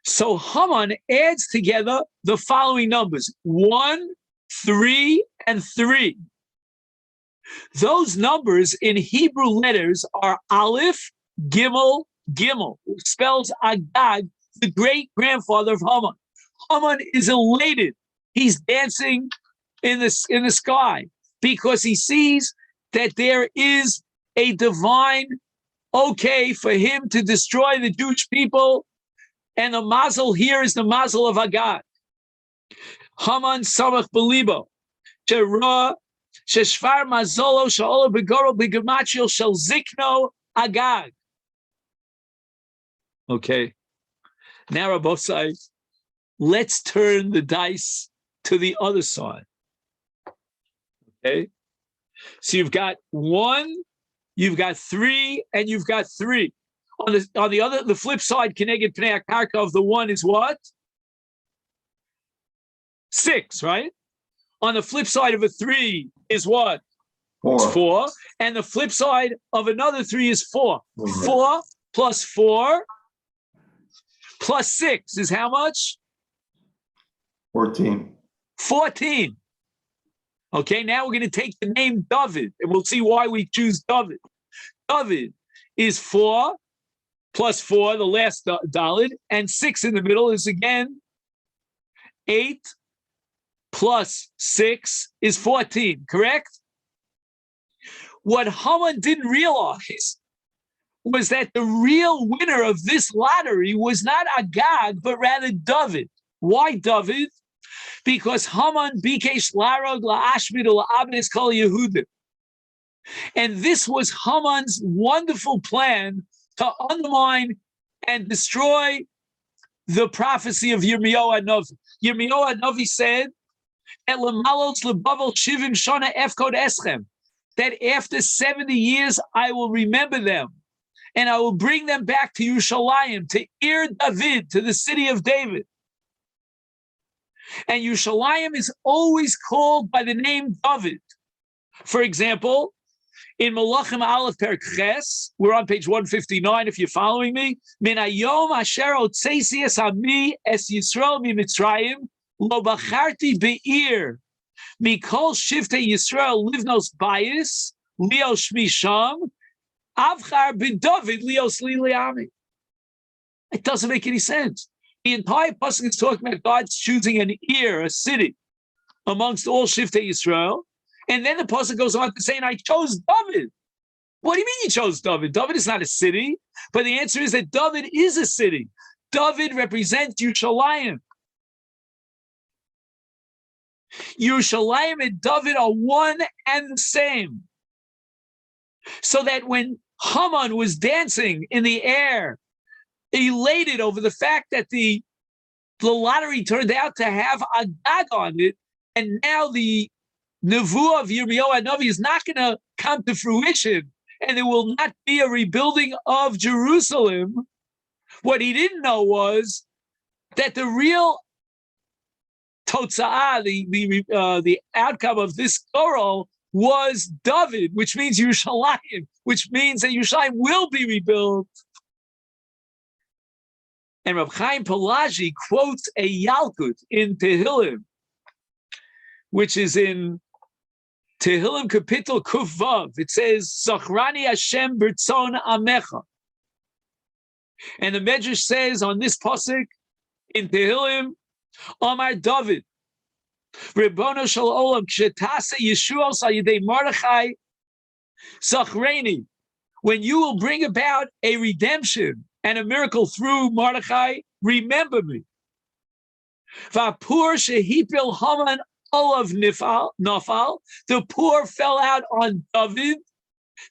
So Haman adds together the following numbers: 1, 3, and 3. Those numbers in Hebrew letters are Aleph, Gimel, Gimel, which spells Agag, the great-grandfather of Haman. Haman is elated. He's dancing in the sky because he sees that there is a divine okay for him to destroy the Jewish people, and the mazel here is the mazel of Agag. Haman samach belibo, shera sheshvar mazolo sha'olo begoro begematrio shel zikno Agag. Okay, now on both sides, let's turn the dice to the other side. Okay? So you've got 1, you've got 3, and you've got 3. On the flip side, Keneged Pnei HaKarka of the 1 is what? 6, right? On the flip side of a 3 is what? 4. It's 4. And the flip side of another 3 is 4. 4 plus 4 plus 6 is how much? 14. 14. Okay, now we're going to take the name David, and we'll see why we choose David. David is 4 plus 4, the last Dalet, and 6 in the middle is again 8 plus 6 is 14, correct? What Haman didn't realize was that the real winner of this lottery was not Agag, but rather David. Why David? Because Haman bikesh larog la'ashmid la'abnes kol Yehudim. And this was Haman's wonderful plan to undermine and destroy the prophecy of Yirmiyahu HaNavi. Yirmiyahu HaNavi said, that after 70 years I will remember them, and I will bring them back to Yerushalayim, to Ir David, to the city of David. And Yerushalayim is always called by the name David. For example, in Malachim Aleph Perek Ches, we're on page 159 if you're following me. Min hayom asher otzeisi es ami es Yisrael mi Mitzrayim lo bacharti be'ir mikol shiftei Yisrael livnos bayis leo shmi sham avchar b'David leos li le'ami. It doesn't make any sense. The entire pasuk is talking about God's choosing an ear, a city, amongst all shiftei Yisrael. And then the pasuk goes on to say, and I chose David. What do you mean you chose David? David is not a city. But the answer is that David is a city. David represents Yerushalayim. Yerushalayim and David are one and the same. So that when Haman was dancing in the air, elated over the fact that the lottery turned out to have Agag on it, and now the Nevuah of Yirmiyahu HaNavi is not going to come to fruition, and there will not be a rebuilding of Jerusalem. What he didn't know was that the real totza'ah, the outcome of this Torah was David, which means Yerushalayim, which means that Yerushalayim will be rebuilt. And Reb Chaim Pelagi quotes a Yalkut in Tehillim, which is in Tehillim Kapitel Kuf Vav. It says, Zachrani Hashem b'rtzon amecha. And the Medrash says on this pasuk in Tehillim, Omar David, Ribono shel Olam, kshetase Yeshuos al yedei Mordechai, Zachrani, when you will bring about a redemption and a miracle through Mordechai, remember me. Vapur shehipil Haman olav nafal, the poor fell out on David.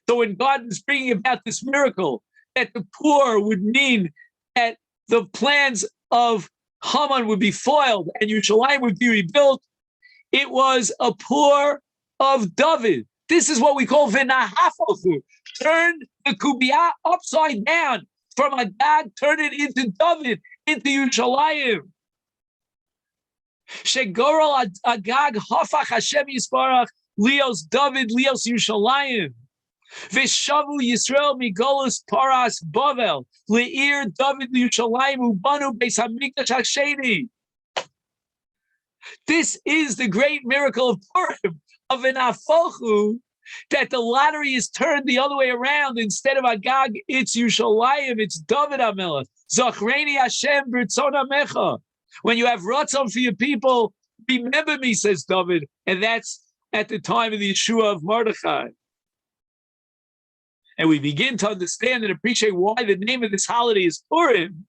So when God was bringing about this miracle, that the poor would mean that the plans of Haman would be foiled and Yerushalayim would be rebuilt, it was a poor of David. This is what we call v'nahafochu. Turn the kubiyah upside down. From Agag, turn it into David, into Yerushalayim. Shegoral Agag hafach Hashem Yisparach Leos David Leos Yerushalayim. V'shavu Yisrael migolus paras Bavel le'ir David Yerushalayim ubanu beis hamikdash hasheni. This is the great miracle of Purim, of an afochu, that the lottery is turned the other way around. Instead of Agag, it's Yerushalayim, it's David HaMelech. Zachreni Hashem b'rtzon amecha. When you have ratzon for your people, remember me, says David. And that's at the time of the Yeshua of Mordechai. And we begin to understand and appreciate why the name of this holiday is Purim.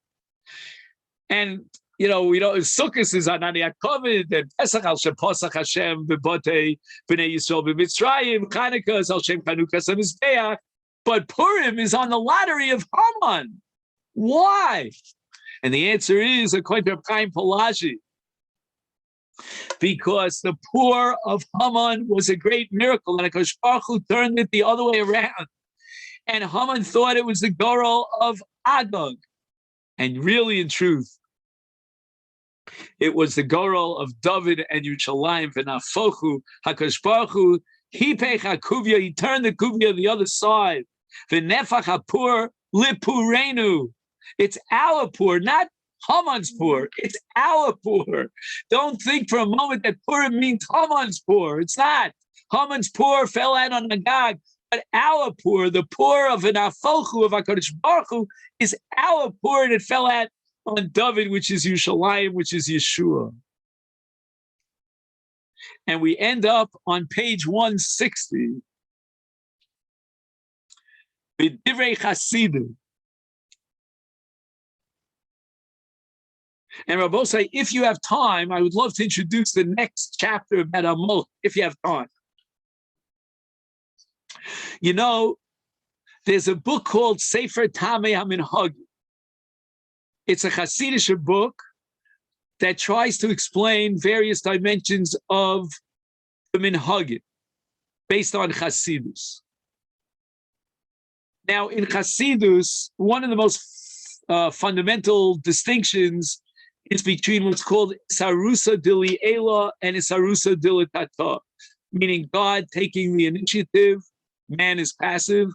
And we know Sukkot is Anani HaKoved, and Pesach al Shem Posach Hashem b'Botei B'nei Yisrael b'Mitzrayim, Chanukah is al Shem Chanukah Mizbeach, but Purim is on the lottery of Haman. Why? And the answer is, according to Chaim Pelagic, because the poor of Haman was a great miracle, and HaKadosh Baruch Hu turned it the other way around. And Haman thought it was the Goral of Agag. And really, in truth, it was the Goral of David and Yerushalayim, V'nafochu, HaKadosh Baruch Hu, Hipech HaKuvya, he turned the Kuvya the other side. V'nefach HaPur Lipurenu. It's our poor, not Haman's poor. It's our poor. Don't think for a moment that Purim means Haman's poor. It's not. Haman's poor fell out on Agag, but our poor, the poor of an Afochu of HaKadosh Baruch Hu, is our poor, and it fell out on David, which is Yerushalayim, which is Yeshua. And we end up on page 160. B'divrei Chasidim. And Rabbosai, if you have time, I would love to introduce the next chapter about Amalek, if you have time. You know, there's a book called Sefer Tamei HaMinhagim. It's a Hasidic book that tries to explain various dimensions of the Minhagim based on Hasidus. Now, in Hasidus, one of the most fundamental distinctions is between what's called Isarusa Dili Ela and Isarusa Dili Tata, meaning God taking the initiative, man is passive,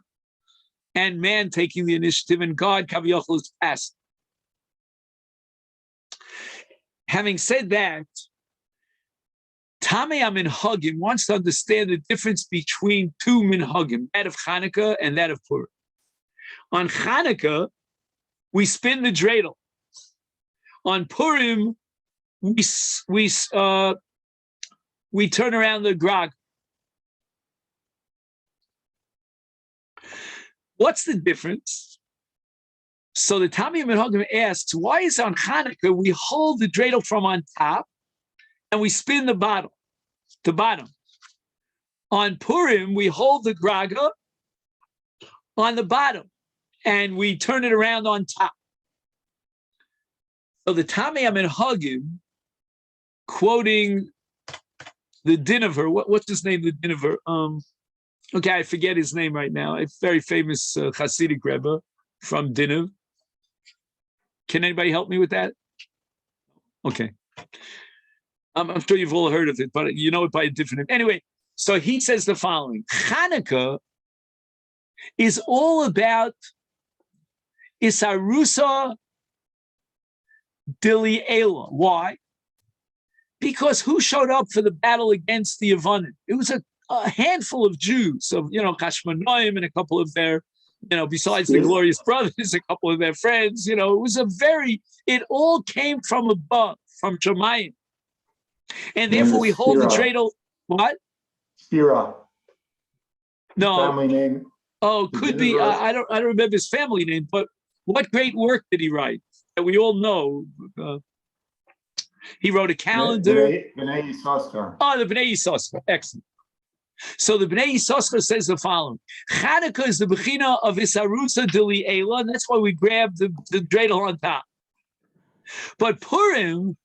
and man taking the initiative, and God, Kaviyachol, is passive. Having said that, Tamei HaMinhagim wants to understand the difference between two minhagim, that of Hanukkah and that of Purim. On Hanukkah, we spin the dreidel. On Purim, we turn around the grog. What's the difference? So the Tamei HaMinhagim asks, why is on Hanukkah we hold the dreidel from on top and we spin the bottom? On Purim, we hold the graga on the bottom and we turn it around on top. So the Tamei HaMinhagim, quoting the Dinover, what's his name, the Dinover? Okay, I forget his name right now. A very famous Hasidic Rebbe from Dinov. Can anybody help me with that? Okay. I'm sure you've all heard of it, but you know it by a different name. Anyway, so he says the following. Hanukkah is all about Isarusa Dili Ela. Why? Because who showed up for the battle against the Yevonim? It was a handful of Jews, of Kashmanoim and a couple of their, besides the glorious brothers, a couple of their friends. It was it all came from above, from Shemayim. And therefore we hold the dreidel. What? Spira. No. Family name. Oh, could be. I don't remember his family name, but what great work did he write that we all know? He wrote a calendar. B'nai Yissaschar. Oh, the B'nai Yissaschar. Excellent. So the B'nai Yissaschar says the following. Chanukah is the Bechina of Isarusa Dili Ela, and that's why we grab the dreidel on top. But Purim,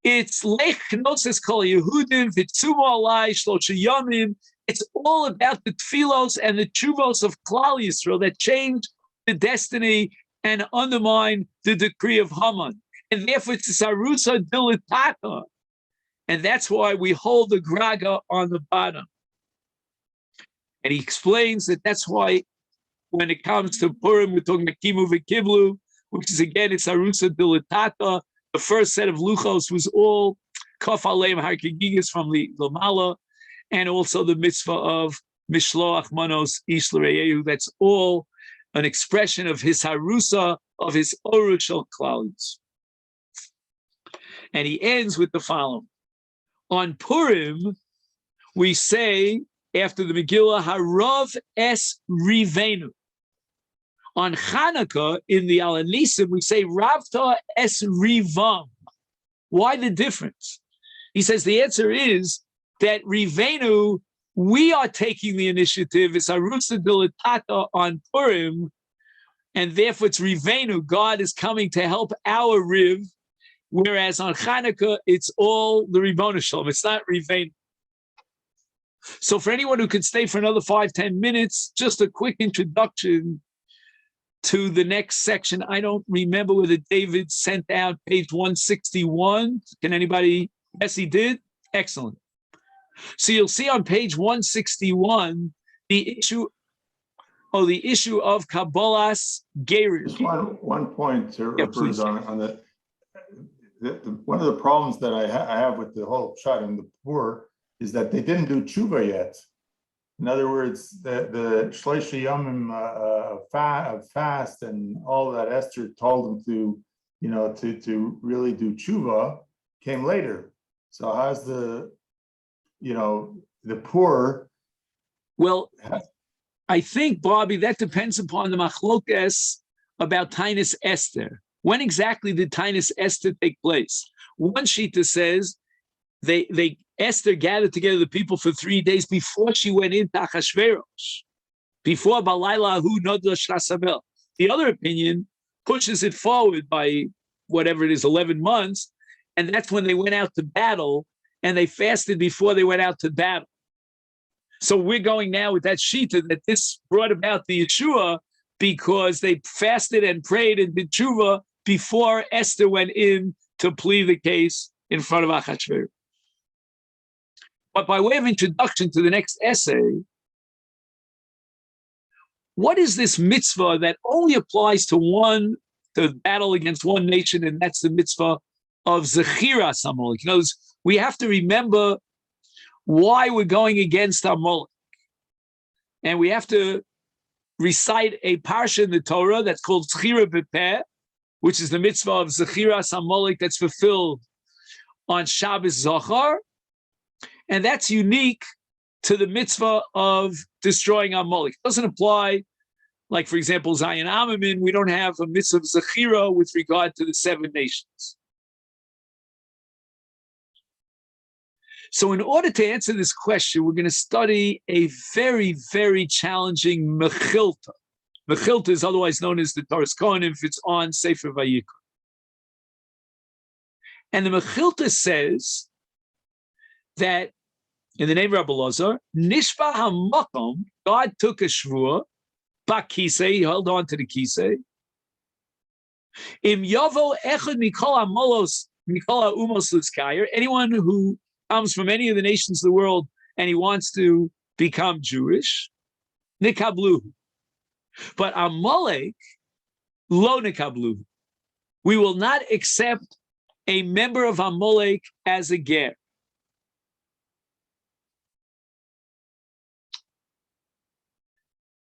it's Lech Knotzes Kol Yehudim, Vitzumo Alai, Shlosha Yomim. It's all about the tfilos and the chuvos of Klal Yisrael that change the destiny and undermine the decree of Haman. And therefore it's Isarusa Dilitata. And that's why we hold the graga on the bottom. And he explains that that's why when it comes to Purim, we're talking about Kimu V'Kiblu, which is again, it's Arusa Dilitata. The first set of Luchos was all Kaf Aleim Harkigigas from the Lamala, and also the mitzvah of Mishloach Manos Ish L'Reyehu. That's all an expression of his Harusa, of his Orushal Klaus. And he ends with the following. On Purim, we say, after the Megillah, Harav es Rivenu. On Chanukah, in the Alanisim, we say, Ravta es Rivam. Why the difference? He says the answer is that Rivenu, we are taking the initiative. It's Arusa Dilatata on Purim, and therefore it's Rivenu. God is coming to help our Riv, whereas on Hanukkah, it's all the Ribbono Shalom. It's not Rivenu. So for anyone who could stay for another 5-10 minutes, just a quick introduction to the next section. I don't remember whether David sent out page 161. Can anybody? Yes, he did. Excellent. So you'll see on page 161 the issue of Kabbalah's Gerish. Just one point to please. on the one of the problems that I have with the whole shot in the poor is that they didn't do tshuva yet. In other words, the Shloisha Yomim fast and all that Esther told them to really do tshuva came later. So how's the poor? Well, I think, Bobby, that depends upon the machlokes about Tainus Esther. When exactly did Tainus Esther take place? One shita says Esther gathered together the people for 3 days before she went into Achashverosh, before Balayla Hu Nodla Shasabel. The other opinion pushes it forward by whatever it is, 11 months, and that's when they went out to battle, and they fasted before they went out to battle. So we're going now with that shita that this brought about the Yeshua because they fasted and prayed and did tshuva before Esther went in to plead the case in front of Achashverosh. But by way of introduction to the next essay, what is this mitzvah that only applies to battle against one nation, and that's the mitzvah of Zakira Amalek? In other words, we have to remember why we're going against Amalek. And we have to recite a parsha in the Torah that's called Zakira B'Peh, which is the mitzvah of Zakira Amalek that's fulfilled on Shabbos Zachar. And that's unique to the mitzvah of destroying Amalek. It doesn't apply, like, for example, Zion Amamin, we don't have a mitzvah of Zakira with regard to the 7 nations. So in order to answer this question, we're going to study a very, very challenging Mechilta. Mechilta is otherwise known as the Toras Kohanim if it's on Sefer Vayikra. And the Mechilta says that in the name of Rabbi Lazar, Nishba HaMakom, God took a shvua, Bakise, he held on to the kisei. Im Yavo Echad Mikol HaMolos, Mikol HaUmos Litzkayer, anyone who comes from any of the nations of the world and he wants to become Jewish, Nikabluhu. But Amalek, Lo Nikabluhu. We will not accept a member of Amalek as a ger.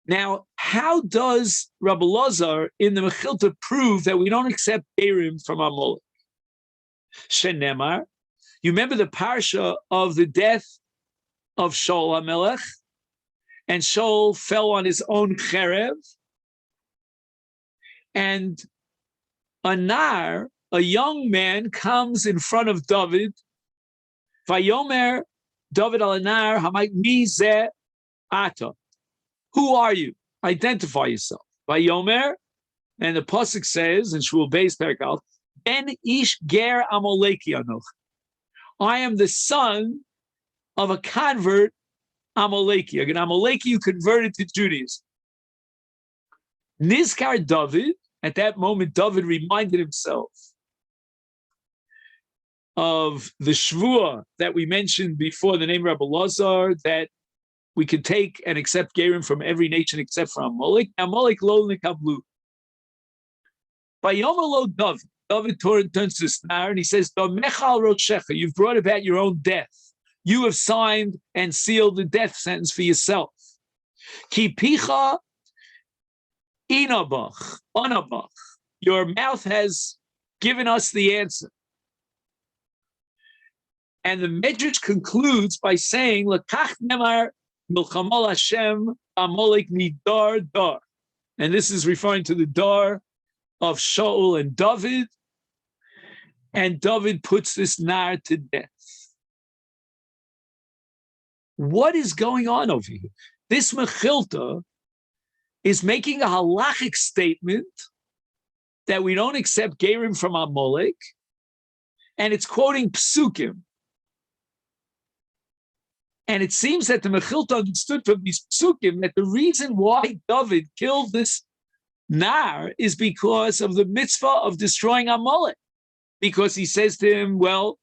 Now, how does Rabbi Lazar in the Mechilta prove that we don't accept Gerim from Amalek? Shenemar, you remember the parsha of the death of Shaul HaMelech, and Shaul fell on his own cherev, and a nar, a young man, comes in front of David. Vayomer David al nar hamayt mi zeh ata. Who are you? Identify yourself. Vayomer, and the pasuk says in Shmuel Beis Perikal, Ben ish ger Amaleki anoch. I am the son of a convert Amaleki, an Amaleki who converted to Judaism. Nizkar David, at that moment, David reminded himself of the shvuah that we mentioned before, the name Rabbi Lazar, that we could take and accept Gerim from every nation except for Amalek. Amalek lo nikablu. Vayomer lo David. David turns to this nar and he says, you've brought about your own death. You have signed and sealed the death sentence for yourself. Ki picha inabach, anabach. Your mouth has given us the answer. And the Medrash concludes by saying, L'kach nemar milchamal Hashem Amalek midar dar. And this is referring to the dar of Shaul and David. And David puts this nar to death. What is going on over here? This Mechilta is making a halachic statement that we don't accept gerim from Amalek, and it's quoting psukim. And it seems that the Mechilta understood from these psukim that the reason why David killed this Nar is because of the mitzvah of destroying Amalek. Because he says to him, well,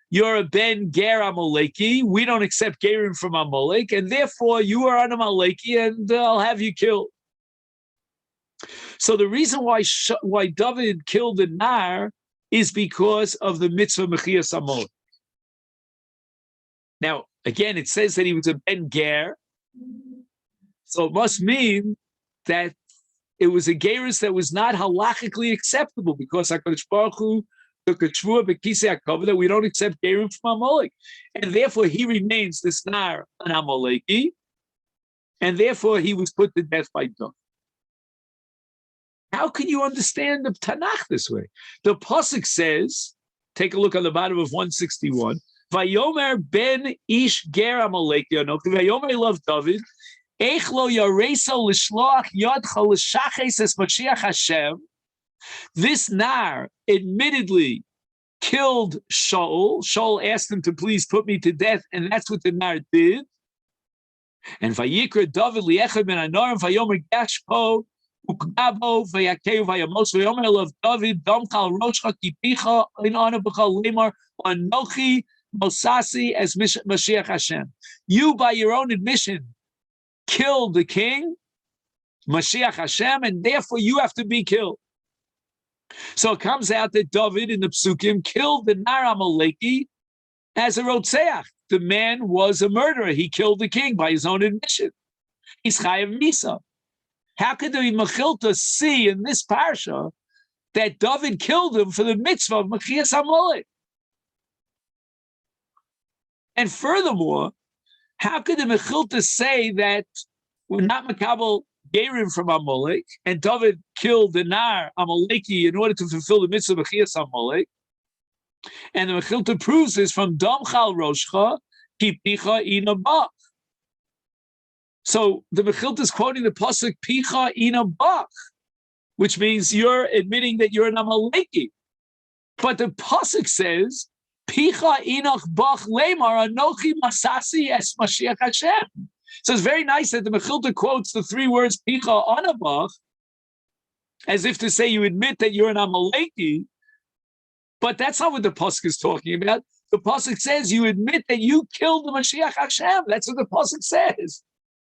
you're a ben ger Amaleki, we don't accept gerim from Amalek, and therefore you are an Amaleki, and I'll have you killed. So the reason why David killed the Nar is because of the mitzvah Mechias Amalek. Now, again, it says that he was a ben ger, so it must mean that it was a gerus that was not halachically acceptable, because HaKadosh Baruch Hu took a shvua b'kisei hakavod that we don't accept gerim from Amalek, and therefore he remains this Nar an Amaleki, and therefore he was put to death by David. How can you understand the Tanakh this way? The pasuk says, take a look on the bottom of 161. Vayomer ben ish ger Amaleki anochi. Vayomer love David. Eich lo yaresa l'shloach yadcha l'shaches es Mashiach Hashem. This Nar admittedly killed Shaul. Shaul asked him to please put me to death, and that's what the Nar did. And Vayikra David li'echad ben Anorim Vayomer gash po. Ukabo vayakeu vayamos vayomer love David damchal roshcha kipicha in honor b'chal lemar anochi mosasi as Mashiach Hashem. You, by your own admission, killed the king, Mashiach Hashem, and therefore you have to be killed. So it comes out that David in the Psukim killed the Nar Amaleki as a rotzeach. The man was a murderer. He killed the king by his own admission. He's chayav misa. How could the Mechilta see in this parsha that David killed him for the mitzvah of Mechias Amalek? And furthermore, how could the Mechilta say that we're not makabel gerim from Amalek, and David killed the Nar Amaleki in order to fulfill the mitzvah of Mechias Amalek? And the Mechilta proves this from Damchal Roshcha Kipicha Ina Bach. So the Mechilta is quoting the pasuk Picha Ina Bach, which means you're admitting that you're an Amaleki. But the pasuk says Picha Inach Bach Lemar Anochi Masasi Es Mashiach Hashem. So it's very nice that the Mechilta quotes the three words Picha Anabach as if to say you admit that you're an Amaleki, but that's not what the pasuk is talking about. The pasuk says you admit that you killed the Mashiach Hashem. That's what the pasuk says.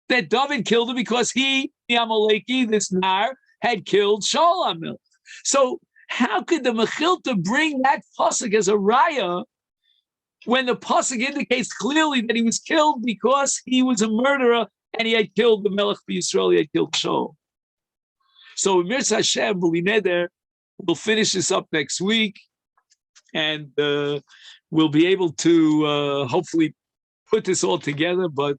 That David killed him because he, the Amaleki, this Nar, had killed Shaul HaMelech. So how could the Mechilta bring that pasuk as a raya when the pasuk indicates clearly that he was killed because he was a murderer and he had killed the Melech B'Yisrael, he had killed Shaul? So Mirza Hashem, we'll finish this up next week, and we'll be able to hopefully put this all together, but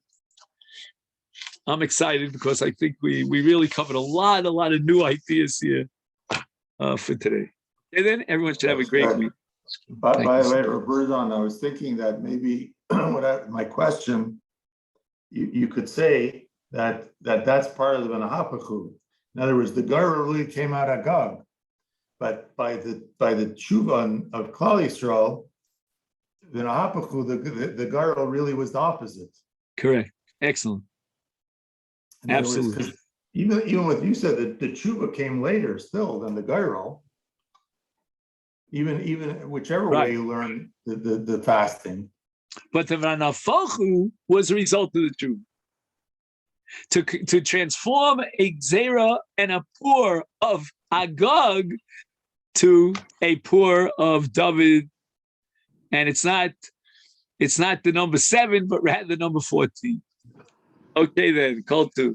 I'm excited because I think we really covered a lot of new ideas here for today. And then everyone should have a great week. By the way, Roberto, I was thinking that maybe my question, you could say that's part of the Benahapachu. In other words, the Gar really came out of Gog, but by the tshuva of Klal Yisrael, the Benahapachu, the Gar really was the opposite. Correct. Excellent. Absolutely. Words, even what you said, that the tshuva came later still than the Gairal. Even whichever way you learn the fasting. But the Vanafachu was a result of the tshuva. To transform a Gzera and a poor of Agag to a poor of David. And it's not the number 7, but rather the number 14. Okay then, call 2.